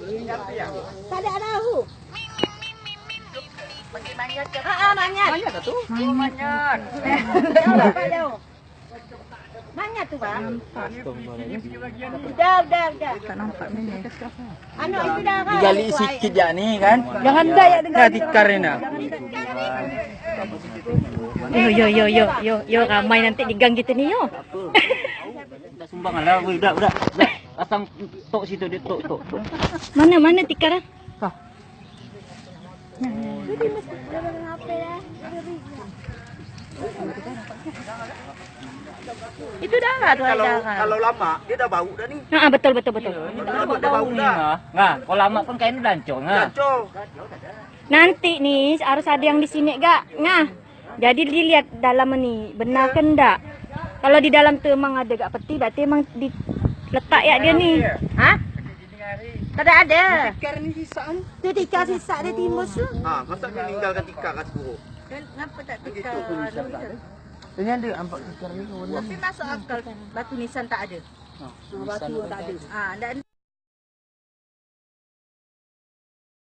Tak ada tahu. Pergi manyat ke? Manyat. Manyat tu? Oh, manyat. Jauh lah, Pak, jauh. Manyat tu, Pak. Udah. Tak nampak ni. Anu itu dah kan. Digali sikit ya ni kan. Jangan dayak dengan Dah tikar ni nak. Yo, ramai nanti di gang kita ni yo. Dah sumbang lah. Udah. Pasang tok situ dia tok. Mana tikar ah? Itu dah lah tu Kalau lama dia dah bau dah ni. Betul. Dah bau dah. Nah, kalau lama pun kain lancong ah. Nanti nih harus ada yang di sini gak? Nah. Jadi dilihat dalam ni benar ke enggak? Kalau di dalam tu emang ada gak peti, berarti emang diletak ya dia ni. Hah? Tak ada. Tikar ni sisaan. Tu tikar sisa dia timus tu. Masa dia meninggalkan tikar kat buruk. Kenapa tak tikar? Ini ada nampak tikar ni. Tapi masuk akal batu nisan tak ada. Batu tak ada.